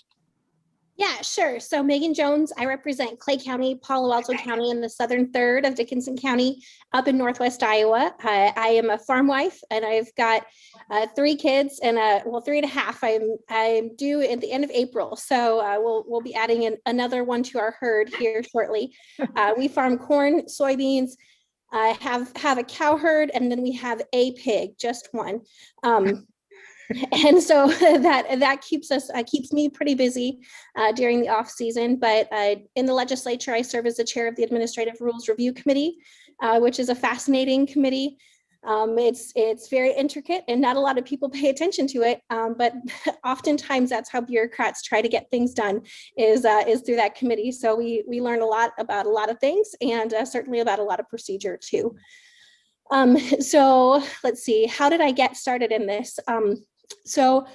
Yeah, sure. So Megan Jones, I represent Clay County, Palo Alto County, and the southern third of Dickinson County up in Northwest Iowa. I am a farm wife, and I've got 3 kids, and 3.5. I'm due at the end of April. So we'll be adding another one to our herd here shortly. We farm corn, soybeans, have a cow herd, and then we have a pig, just one. And so that keeps me pretty busy during the off season. But in the legislature, I serve as the chair of the Administrative Rules Review Committee, which is a fascinating committee. It's very intricate and not a lot of people pay attention to it. But oftentimes that's how bureaucrats try to get things done is through that committee. So we learn a lot about a lot of things, and certainly about a lot of procedure too. So let's see, how did I get started in this? So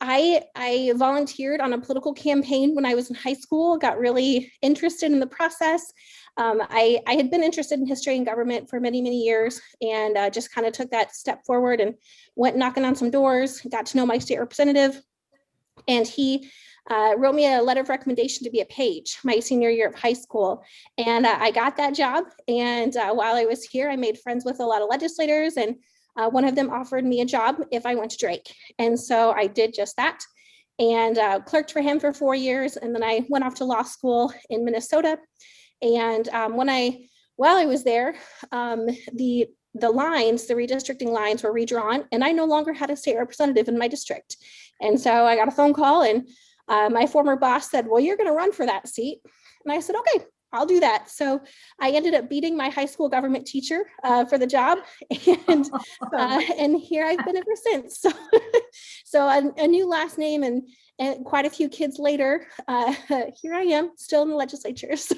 I volunteered on a political campaign when I was in high school, got really interested in the process. I had been interested in history and government for many, many years, and just kind of took that step forward and went knocking on some doors, got to know my state representative, and he wrote me a letter of recommendation to be a page my senior year of high school. And I got that job. And while I was here, I made friends with a lot of legislators, and one of them offered me a job if I went to Drake. And so I did just that, and clerked for him for 4 years. And then I went off to law school in Minnesota. And while I was there, the redistricting lines were redrawn, and I no longer had a state representative in my district. And so I got a phone call, and my former boss said, well, you're going to run for that seat. And I said, okay, I'll do that. So I ended up beating my high school government teacher for the job, and here I've been ever since. So a new last name, and quite a few kids later, here I am still in the legislature. So.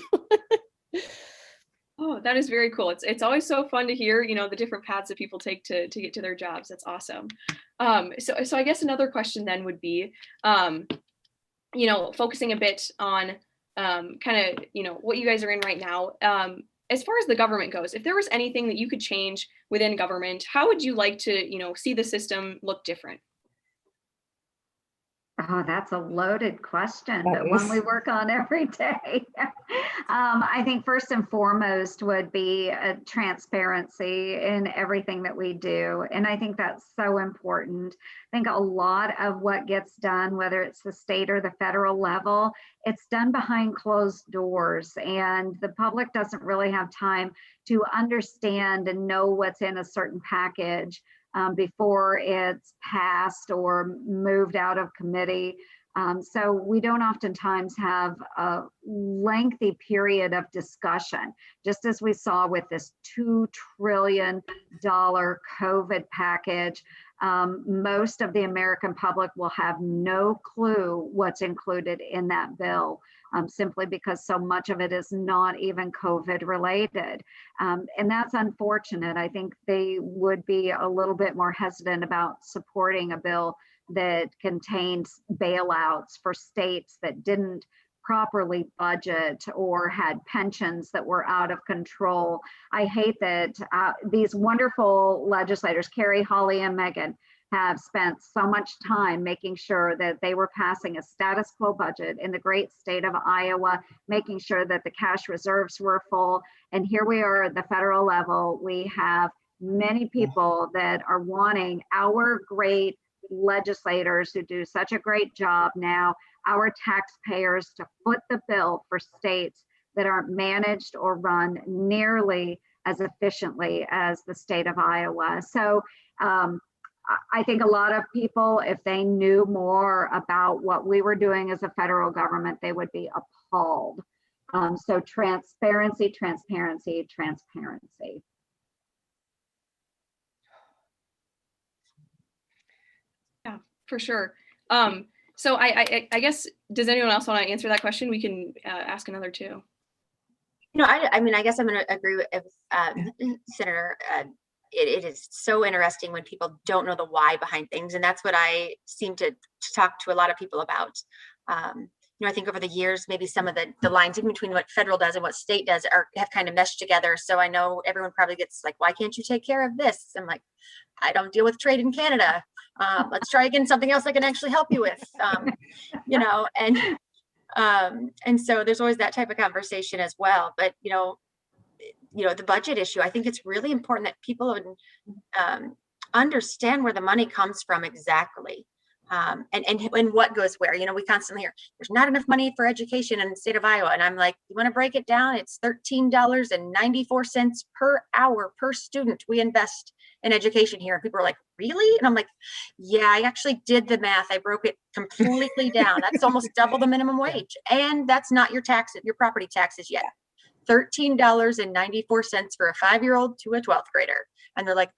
Oh, that is very cool. It's always so fun to hear, the different paths that people take to get to their jobs. That's awesome. So I guess another question then would be, focusing a bit on kind of, what you guys are in right now. As far as the government goes, if there was anything that you could change within government, how would you like to, see the system look different? Oh, that's a loaded question, but one we work on every day. I think first and foremost would be transparency in everything that we do. And I think that's so important. I think a lot of what gets done, whether it's the state or the federal level, it's done behind closed doors, and the public doesn't really have time to understand and know what's in a certain package before it's passed or moved out of committee. So we don't oftentimes have a lengthy period of discussion, just as we saw with this $2 trillion COVID package. Most of the American public will have no clue what's included in that bill. Simply because so much of it is not even COVID related. And that's unfortunate. I think they would be a little bit more hesitant about supporting a bill that contains bailouts for states that didn't properly budget or had pensions that were out of control. I hate that these wonderful legislators, Carrie, Holly, and Megan, have spent so much time making sure that they were passing a status quo budget in the great state of Iowa, making sure that the cash reserves were full. And here we are at the federal level. We have many people that are wanting our great legislators who do such a great job now, our taxpayers, to foot the bill for states that aren't managed or run nearly as efficiently as the state of Iowa. So I think a lot of people, if they knew more about what we were doing as a federal government, they would be appalled. So transparency, transparency, transparency. Yeah, for sure. So I guess, does anyone else want to answer that question? We can ask another too. I guess I'm going to agree with Senator. It is so interesting when people don't know the why behind things. And that's what I seem to talk to a lot of people about. I think over the years, maybe some of the lines in between what federal does and what state does have kind of meshed together. So I know everyone probably gets like, why can't you take care of this? I'm like, I don't deal with trade in Canada. Let's try again, something else I can actually help you with, and so there's always that type of conversation as well. But, the budget issue, I think it's really important that people understand where the money comes from exactly. and what goes where. You know, we constantly hear there's not enough money for education in the state of Iowa. And I'm like, you want to break it down? It's $13.94 per hour per student we invest in education here. And people are like, really? And I'm like, yeah, I actually did the math. I broke it completely down. That's almost double the minimum wage. And that's not your taxes, your property taxes yet. $13.94 for a 5-year-old to a 12th grader. And they're like,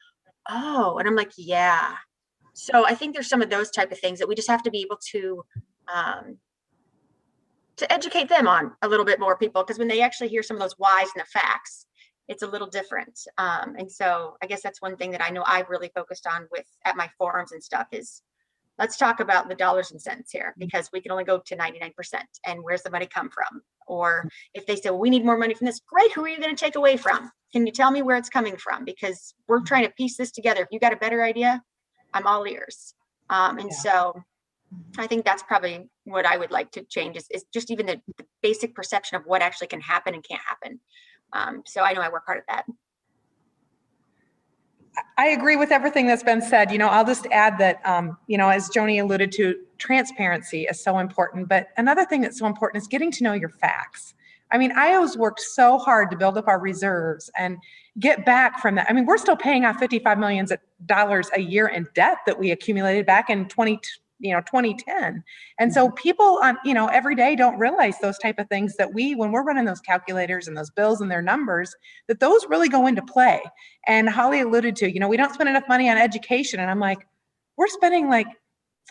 oh, and I'm like, yeah. So I think there's some of those type of things that we just have to be able to educate them on a little bit more, people, because when they actually hear some of those whys and the facts, it's a little different. And so I guess that's one thing that I know I've really focused on with at my forums and stuff is let's talk about the dollars and cents here, because we can only go to 99%. And where's the money come from? Or if they say, well, we need more money from this, great, who are you going to take away from? Can you tell me where it's coming from? Because we're trying to piece this together. If you got a better idea, I'm all ears. So I think that's probably what I would like to change is just even the basic perception of what actually can happen and can't happen. So I know I work hard at that. I agree with everything that's been said. You know, I'll just add that, you know, as Joni alluded to, transparency is so important. But another thing that's so important is getting to know your facts. I mean, Iowa's worked so hard to build up our reserves and get back from that. I mean, we're still paying off $55 million a year in debt that we accumulated back in 2010. And so people on, you know, every day don't realize those type of things that when we're running those calculators and those bills and their numbers, that those really go into play. And Holly alluded to, you know, we don't spend enough money on education. And I'm like, we're spending like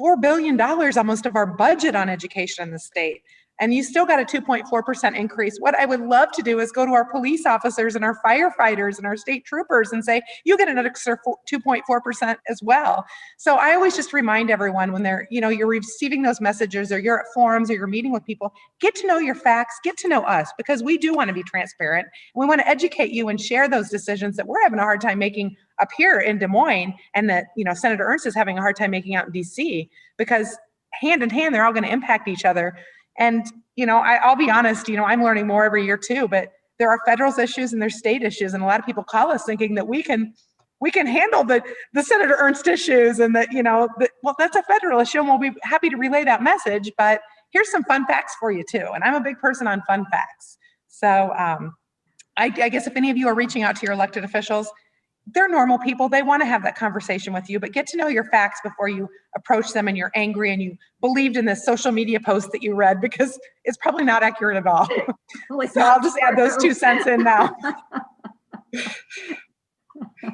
$4 billion almost of our budget on education in the state. And you still got a 2.4% increase. What I would love to do is go to our police officers and our firefighters and our state troopers and say, you get an extra 2.4% as well. So I always just remind everyone when they're, you know, you're receiving those messages or you're at forums or you're meeting with people, get to know your facts, get to know us, because we do want to be transparent. We want to educate you and share those decisions that we're having a hard time making up here in Des Moines and that, you know, Senator Ernst is having a hard time making out in DC, because hand in hand, they're all going to impact each other. And, you know, I'll be honest, you know, I'm learning more every year too, but there are federal issues and there's state issues. And a lot of people call us thinking that we can handle the Senator Ernst issues and that, you know, well, that's a federal issue and we'll be happy to relay that message. But here's some fun facts for you too. And I'm a big person on fun facts. So I guess if any of you are reaching out to your elected officials, they're normal people. They want to have that conversation with you, but get to know your facts before you approach them and you're angry and you believed in this social media post that you read, because it's probably not accurate at all. So I'll just add those 2 cents in now.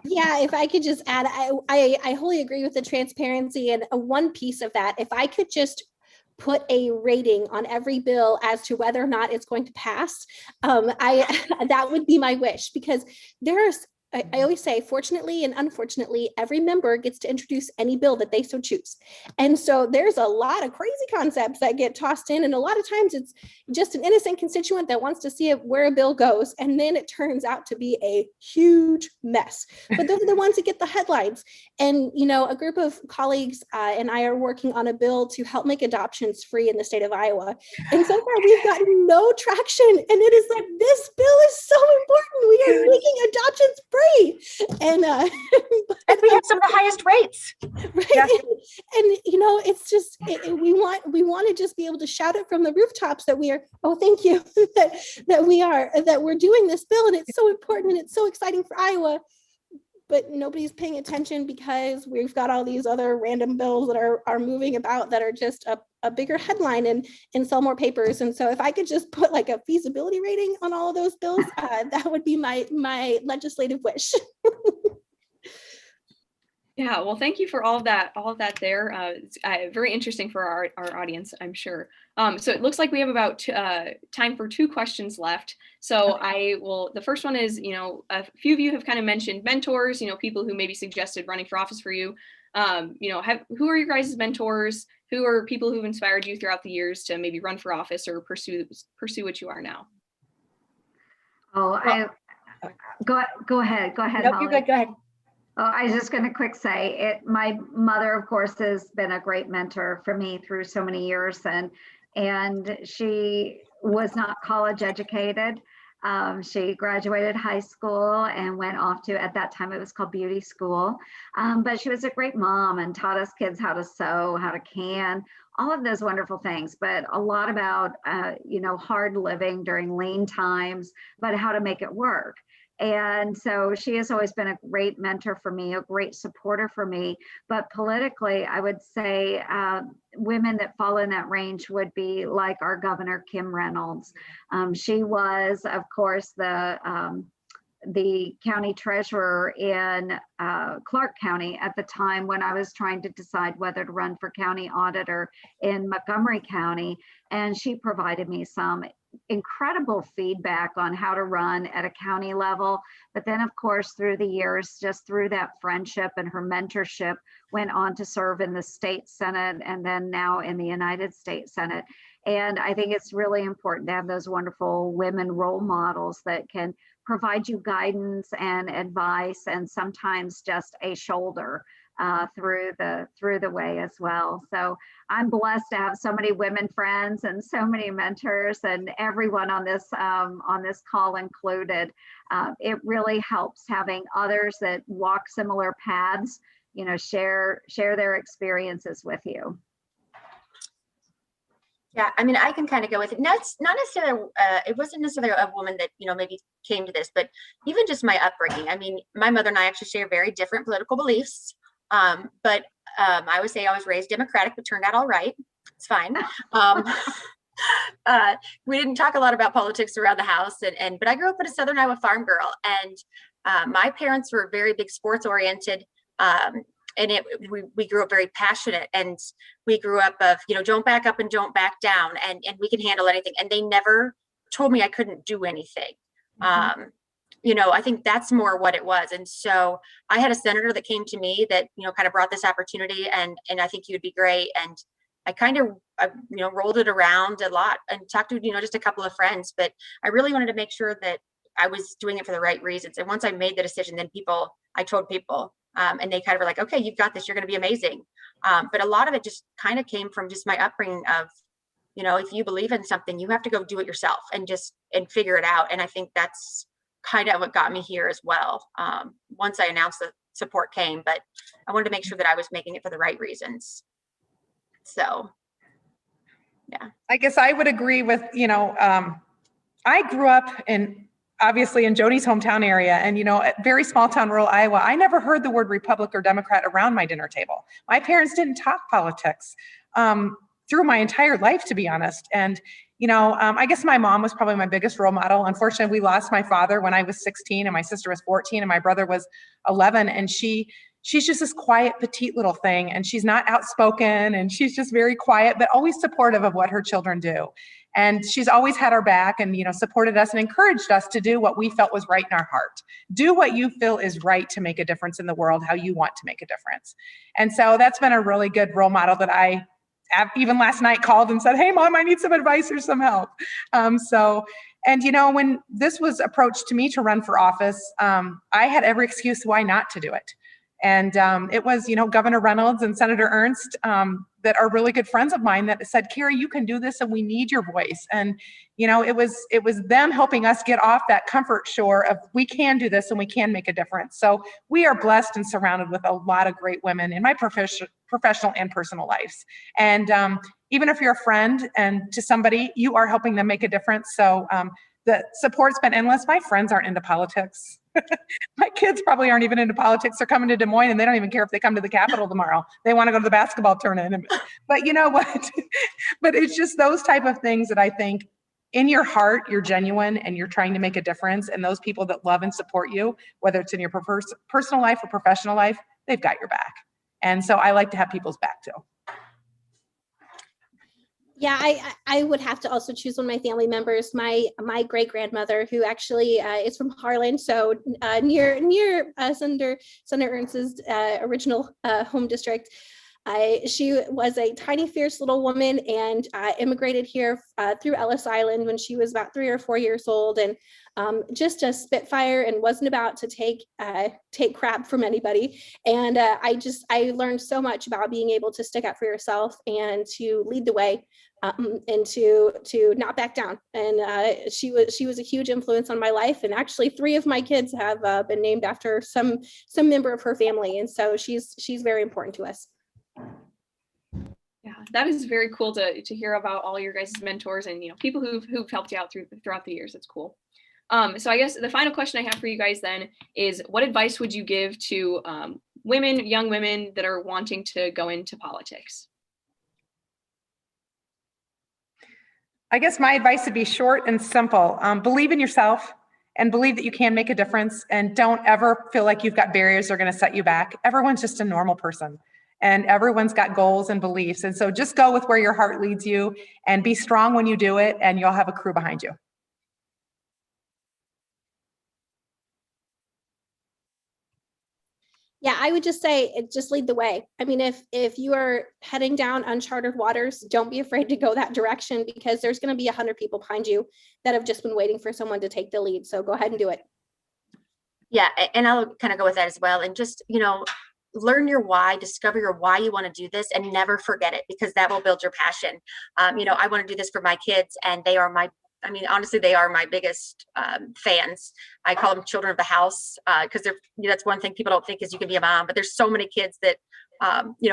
Yeah, if I could just add, I wholly agree with the transparency, and one piece of that, if I could just put a rating on every bill as to whether or not it's going to pass, that would be my wish, because I always say, fortunately and unfortunately, every member gets to introduce any bill that they so choose. And so there's a lot of crazy concepts that get tossed in. And a lot of times it's just an innocent constituent that wants to see where a bill goes. And then it turns out to be a huge mess. But those are the ones that get the headlines. And, you know, a group of colleagues and I are working on a bill to help make adoptions free in the state of Iowa. And so far we've gotten no traction. And it is like, this bill is so important. We are making adoptions free. And and we have some of the highest rates, right? Yeah. And you know, it's just we want to just be able to shout it from the rooftops that we are. Oh, thank you, that we're doing this bill, and it's so important and it's so exciting for Iowa. But nobody's paying attention because we've got all these other random bills that are moving about that are just a bigger headline and sell more papers. And so if I could just put like a feasibility rating on all of those bills, that would be my legislative wish. Yeah, well, thank you for all of that there. It's very interesting for our audience, I'm sure. So it looks like we have about time for 2 questions left. So the first one is, you know, a few of you have kind of mentioned mentors, you know, people who maybe suggested running for office for you. You know, who are your guys' mentors? Who are people who've inspired you throughout the years to maybe run for office or pursue what you are now? Oh, go ahead. Nope, Holly. you're good. Go ahead. Oh, I was just going to quick say it. My mother, of course, has been a great mentor for me through so many years, and she was not college educated, She graduated high school and went off to, at that time it was called beauty school. But she was a great mom and taught us kids how to sew, how to can, all of those wonderful things, but a lot about, hard living during lean times, but how to make it work. And so she has always been a great mentor for me, a great supporter for me. But politically, I would say women that fall in that range would be like our Governor, Kim Reynolds. She was, of course, the county treasurer in Clark County at the time when I was trying to decide whether to run for county auditor in Montgomery County. And she provided me some incredible feedback on how to run at a county level. But then, of course, through the years, just through that friendship and her mentorship, went on to serve in the state Senate and then now in the United States Senate. And I think it's really important to have those wonderful women role models that can provide you guidance and advice, and sometimes just a shoulder through the way as well. So I'm blessed to have so many women friends and so many mentors, and everyone on this call included. It really helps having others that walk similar paths, share their experiences with you. Yeah, I mean, I can kind of go with it. Not necessarily, it wasn't necessarily a woman that, maybe came to this, but even just my upbringing. I mean, my mother and I actually share very different political beliefs. But I would say I was raised Democratic, but turned out all right. It's fine. We didn't talk a lot about politics around the house, but I grew up in a Southern Iowa farm girl, and my parents were very big sports oriented. And we grew up very passionate, and we grew up of, don't back up and don't back down, and we can handle anything. And they never told me I couldn't do anything. Mm-hmm. I think that's more what it was. And so I had a senator that came to me that, kind of brought this opportunity, and I think you would be great. And I kind of, rolled it around a lot and talked to, just a couple of friends, but I really wanted to make sure that I was doing it for the right reasons. And once I made the decision, then I told people, and they kind of were like, okay, you've got this, you're going to be amazing. But a lot of it just kind of came from just my upbringing of, if you believe in something, you have to go do it yourself and figure it out. And I think that's kind of what got me here as well. Once I announced the support came, but I wanted to make sure that I was making it for the right reasons. So, yeah. I guess I would agree with, I grew up obviously in Jody's hometown area, and very small town rural Iowa. I never heard the word Republic or Democrat around my dinner table. My parents didn't talk politics through my entire life, to be honest. And I guess my mom was probably my biggest role model. Unfortunately, we lost my father when I was 16, and my sister was 14, and my brother was 11. And she's just this quiet, petite little thing, and she's not outspoken, and she's just very quiet, but always supportive of what her children do. And she's always had our back and, supported us and encouraged us to do what we felt was right in our heart. Do what you feel is right to make a difference in the world, how you want to make a difference. And so that's been a really good role model that I have, even last night called and said, hey, Mom, I need some advice or some help. When this was approached to me to run for office, I had every excuse why not to do it. And it was, Governor Reynolds and Senator Ernst that are really good friends of mine that said, Carrie, you can do this and we need your voice. And, it was them helping us get off that comfort shore of we can do this and we can make a difference. So we are blessed and surrounded with a lot of great women in my professional and personal lives. And even if you're a friend and to somebody, you are helping them make a difference. So the support's been endless. My friends aren't into politics. My kids probably aren't even into politics. They're coming to Des Moines and they don't even care if they come to the Capitol tomorrow. They want to go to the basketball tournament. But you know what? But it's just those type of things that I think in your heart, you're genuine and you're trying to make a difference. And those people that love and support you, whether it's in your personal life or professional life, they've got your back. And so I like to have people's back too. Yeah, I would have to also choose one of my family members. My great grandmother, who actually is from Harlan, so near Senator Ernst's original home district. She was a tiny, fierce little woman and immigrated here through Ellis Island when she was about 3 or 4 years old, and just a spitfire and wasn't about to take crap from anybody. And I learned so much about being able to stick up for yourself and to lead the way, and to not back down. And she was a huge influence on my life. And actually 3 of my kids have been named after some member of her family. And so she's very important to us. Yeah, that is very cool to hear about all your guys' mentors and, people who've helped you out throughout the years. It's cool. So I guess the final question I have for you guys then is, what advice would you give to young women that are wanting to go into politics? I guess my advice would be short and simple. Believe in yourself and believe that you can make a difference, and don't ever feel like you've got barriers that are going to set you back. Everyone's just a normal person. And everyone's got goals and beliefs. And so just go with where your heart leads you and be strong when you do it, and you'll have a crew behind you. Yeah, I would just say, just lead the way. I mean, if you are heading down uncharted waters, don't be afraid to go that direction, because there's going to be 100 people behind you that have just been waiting for someone to take the lead. So go ahead and do it. Yeah, and I'll kind of go with that as well. And just, learn your why, discover your why you want to do this, and never forget it, because that will build your passion. I want to do this for my kids, and they are honestly, they are my biggest fans. I call them children of the house, because that's one thing people don't think is you can be a mom, but there's so many kids that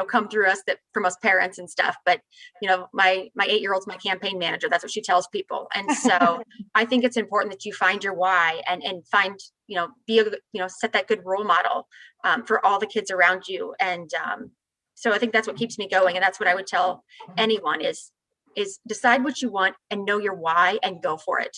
come through us, that from us parents and stuff. But my 8-year-old's my campaign manager. That's what she tells people. And so I think it's important that you find your why and find, set that good role model for all the kids around you. And so I think that's what keeps me going. And that's what I would tell anyone is decide what you want and know your why and go for it.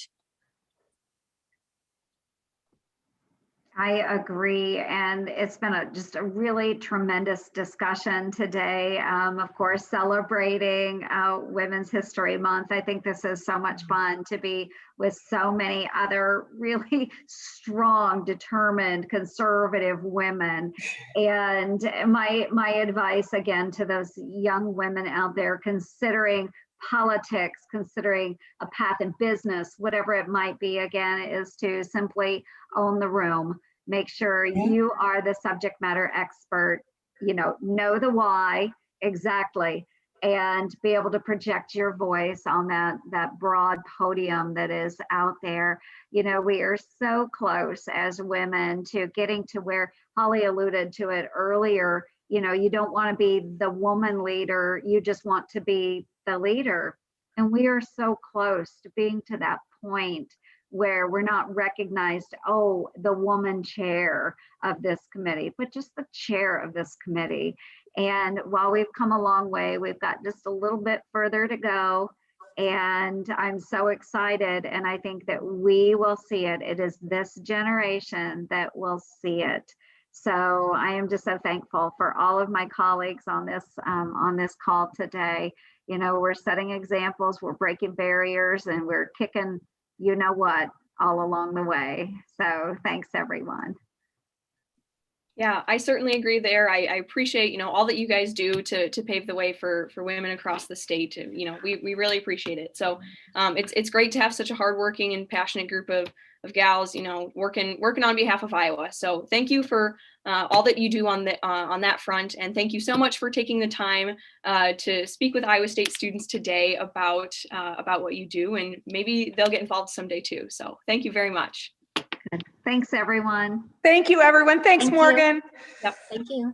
I agree. And it's been just a really tremendous discussion today. Of course, celebrating Women's History Month. I think this is so much fun to be with so many other really strong, determined, conservative women. And my advice again to those young women out there considering politics, considering a path in business, whatever it might be, again, is to simply own the room. Make sure you are the subject matter expert, know the why exactly, and be able to project your voice on that broad podium that is out there. We are so close as women to getting to where Holly alluded to it earlier. You don't want to be the woman leader, you just want to be the leader. And we are so close to being to that point where we're not recognized, the woman chair of this committee, but just the chair of this committee. And while we've come a long way, we've got just a little bit further to go. And I'm so excited. And I think that we will see it. It is this generation that will see it. So I am just so thankful for all of my colleagues on this call today. We're setting examples, we're breaking barriers, and we're kicking all along the way. So thanks, everyone. Yeah, I certainly agree there. I appreciate, all that you guys do to pave the way for women across the state. We really appreciate it. So it's great to have such a hardworking and passionate group of gals, working on behalf of Iowa. So thank you for all that you do on that front. And thank you so much for taking the time to speak with Iowa State students today about what you do, and maybe they'll get involved someday too. So thank you very much. Thanks, everyone. Thank you, everyone. Thanks, Morgan. Yep. Thank you.